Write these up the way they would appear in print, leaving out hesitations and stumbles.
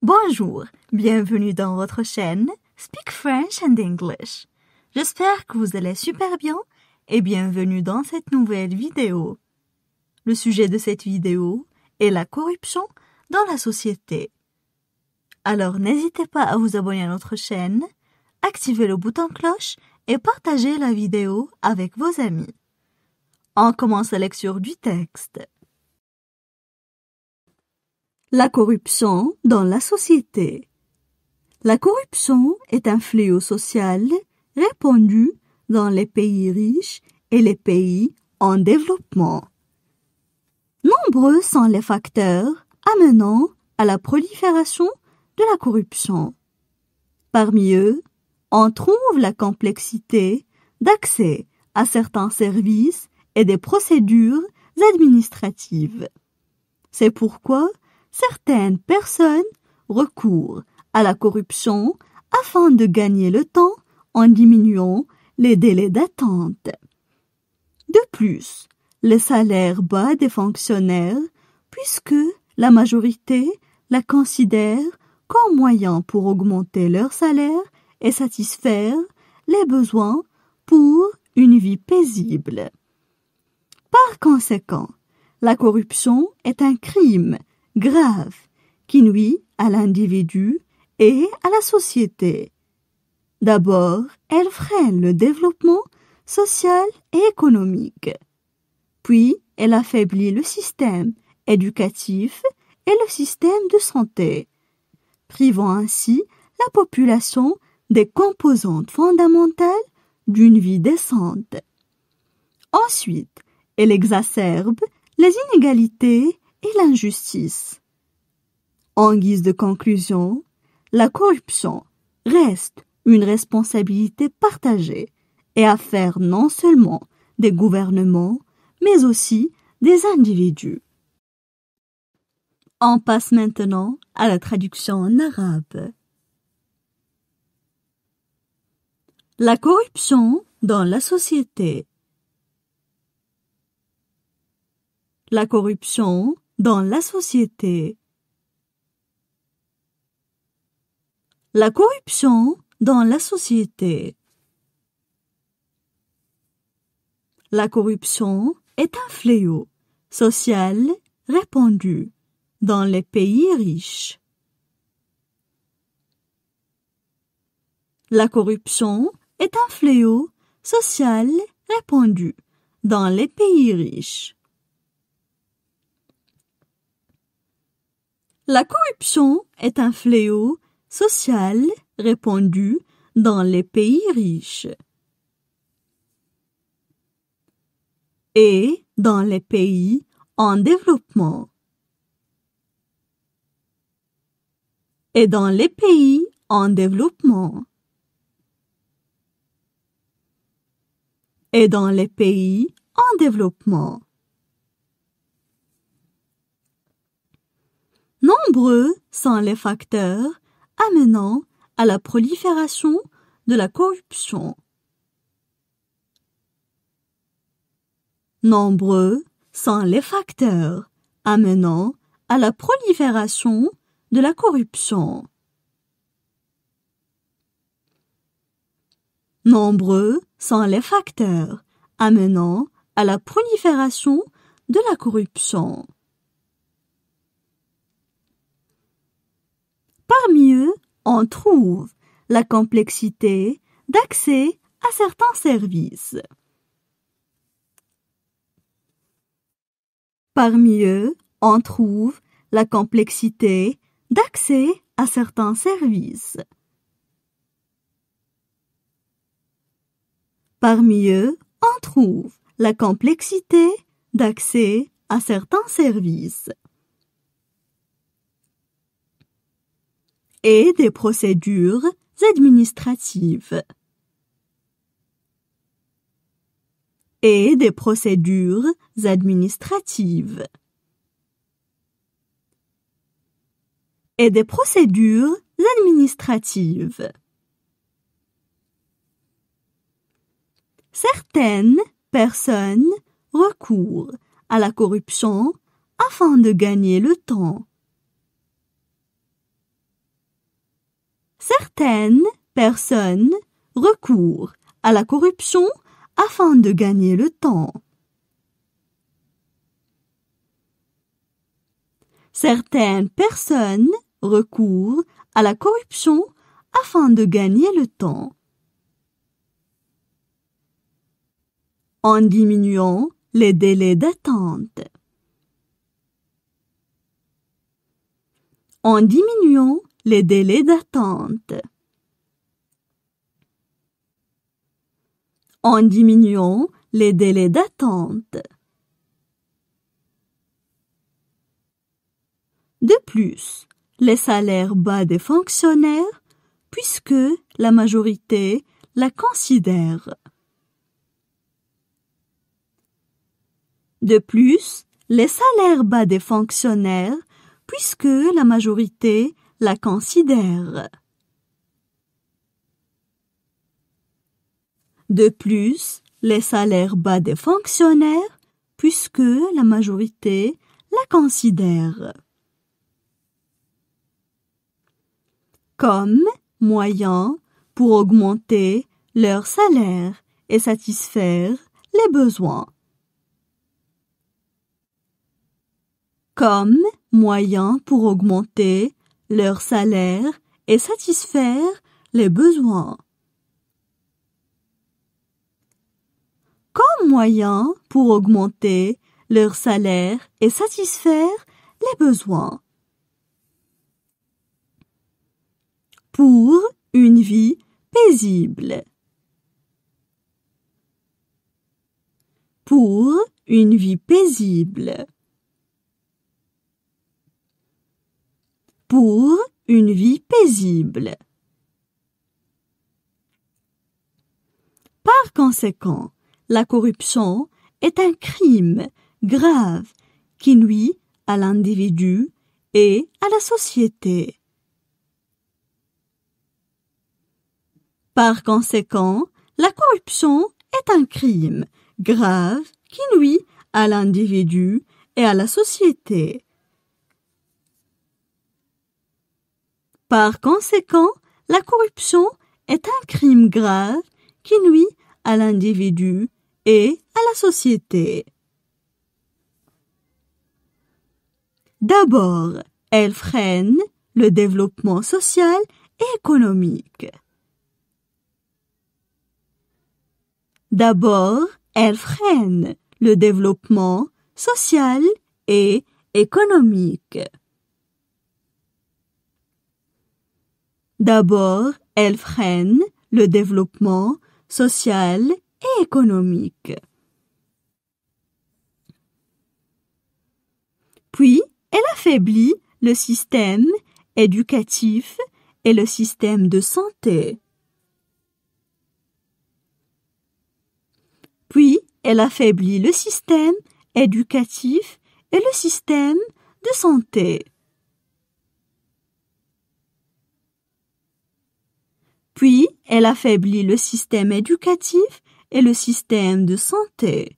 Bonjour, bienvenue dans votre chaîne Speak French and English. J'espère que vous allez super bien et bienvenue dans cette nouvelle vidéo. Le sujet de cette vidéo est la corruption dans la société. Alors n'hésitez pas à vous abonner à notre chaîne, activer le bouton cloche et partager la vidéo avec vos amis. On commence la lecture du texte. La corruption dans la société. La corruption est un fléau social répandu dans les pays riches et les pays en développement. Nombreux sont les facteurs amenant à la prolifération de la corruption. Parmi eux, on trouve la complexité d'accès à certains services et des procédures administratives. C'est pourquoi certaines personnes recourent à la corruption afin de gagner le temps en diminuant les délais d'attente. De plus, les salaires bas des fonctionnaires, puisque la majorité la considère comme moyen pour augmenter leur salaire et satisfaire les besoins pour une vie paisible. Par conséquent, la corruption est un crime grave qui nuit à l'individu et à la société. D'abord, elle freine le développement social et économique. Puis, elle affaiblit le système éducatif et le système de santé, privant ainsi la population des composantes fondamentales d'une vie décente. Ensuite, elle exacerbe les inégalités et l'injustice. En guise de conclusion, la corruption reste une responsabilité partagée et affaire non seulement des gouvernements, mais aussi des individus. On passe maintenant à la traduction en arabe. La corruption dans la société. La corruption dans la société. La corruption dans la société. La corruption est un fléau social répandu dans les pays riches. La corruption est un fléau social répandu dans les pays riches. La corruption est un fléau social répandu dans les pays riches et dans les pays en développement. Et dans les pays en développement. Et dans les pays en développement. Nombreux sont les facteurs amenant à la prolifération de la corruption. Nombreux sont les facteurs amenant à la prolifération de la corruption. Nombreux sont les facteurs amenant à la prolifération de la corruption. Parmi eux, on trouve la complexité d'accès à certains services. Parmi eux, on trouve la complexité d'accès à certains services. Parmi eux, on trouve la complexité d'accès à certains services. Et des procédures administratives. Et des procédures administratives. Et des procédures administratives. Certaines personnes recourent à la corruption afin de gagner le temps. Certaines personnes recourent à la corruption afin de gagner le temps. Certaines personnes recourent à la corruption afin de gagner le temps. En diminuant les délais d'attente. En diminuant les délais d'attente. En diminuant les délais d'attente. De plus, les salaires bas des fonctionnaires, puisque la majorité la considère. De plus, les salaires bas des fonctionnaires, puisque la majorité la considère. De plus, les salaires bas des fonctionnaires, puisque la majorité la considère. Comme moyen pour augmenter leur salaire et satisfaire les besoins. Comme moyen pour augmenter leur salaire et satisfaire les besoins. Comme moyen pour augmenter leur salaire et satisfaire les besoins. Pour une vie paisible. Pour une vie paisible. Pour une vie paisible. Par conséquent, la corruption est un crime grave qui nuit à l'individu et à la société. Par conséquent, la corruption est un crime grave qui nuit à l'individu et à la société. Par conséquent, la corruption est un crime grave qui nuit à l'individu et à la société. D'abord, elle freine le développement social et économique. D'abord, elle freine le développement social et économique. D'abord, elle freine le développement social et économique. Puis, elle affaiblit le système éducatif et le système de santé. Puis, elle affaiblit le système éducatif et le système de santé. Puis, elle affaiblit le système éducatif et le système de santé.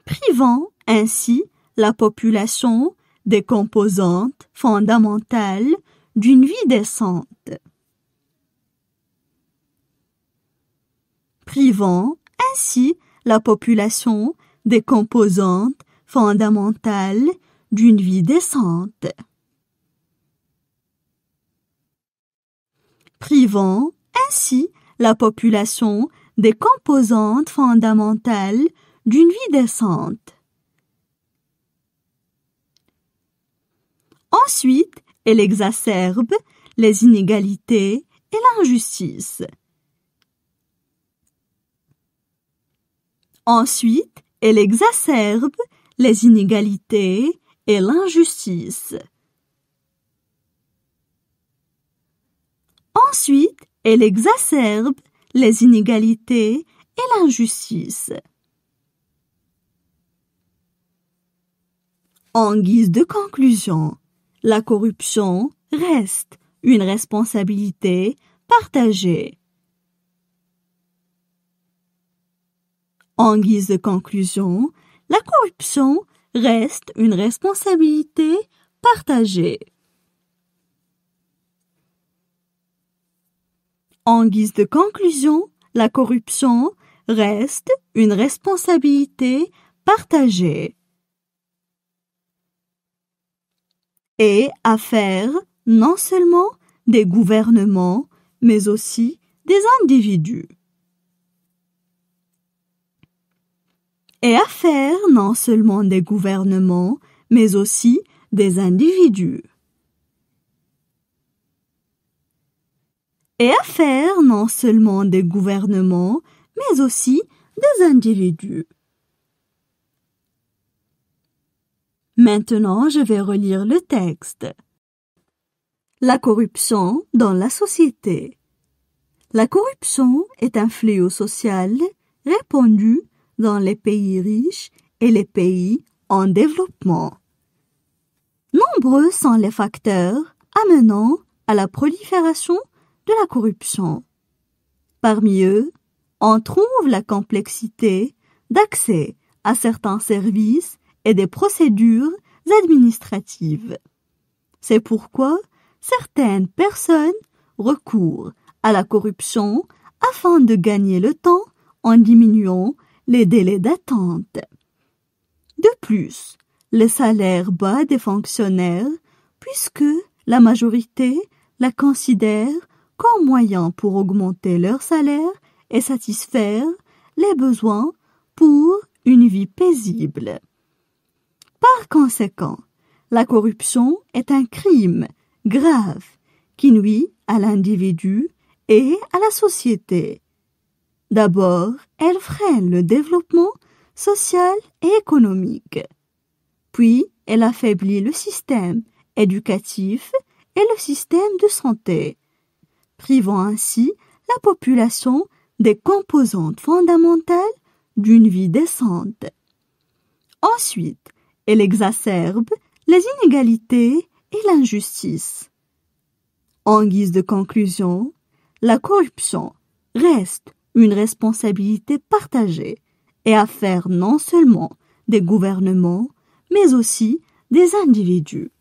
Privant ainsi la population des composantes fondamentales d'une vie décente. Privant ainsi la population des composantes fondamentales d'une vie décente. Privant ainsi la population des composantes fondamentales d'une vie décente. Ensuite, elle exacerbe les inégalités et l'injustice. Ensuite, elle exacerbe les inégalités et l'injustice. Ensuite, elle exacerbe les inégalités et l'injustice. En guise de conclusion, la corruption reste une responsabilité partagée. En guise de conclusion, la corruption reste une responsabilité partagée. En guise de conclusion, la corruption reste une responsabilité partagée et affaire non seulement des gouvernements, mais aussi des individus. Et affaire non seulement des gouvernements, mais aussi des individus. Et affaire non seulement des gouvernements, mais aussi des individus. Maintenant, je vais relire le texte. La corruption dans la société. La corruption est un fléau social répandu dans les pays riches et les pays en développement. Nombreux sont les facteurs amenant à la prolifération de la corruption. Parmi eux, on trouve la complexité d'accès à certains services et des procédures administratives. C'est pourquoi certaines personnes recourent à la corruption afin de gagner le temps en diminuant les délais d'attente. De plus, les salaires bas des fonctionnaires, puisque la majorité la considère comme moyen pour augmenter leur salaire et satisfaire les besoins pour une vie paisible. Par conséquent, la corruption est un crime grave qui nuit à l'individu et à la société. D'abord, elle freine le développement social et économique. Puis, elle affaiblit le système éducatif et le système de santé, privant ainsi la population des composantes fondamentales d'une vie décente. Ensuite, elle exacerbe les inégalités et l'injustice. En guise de conclusion, la corruption reste une responsabilité partagée et affaire non seulement des gouvernements, mais aussi des individus.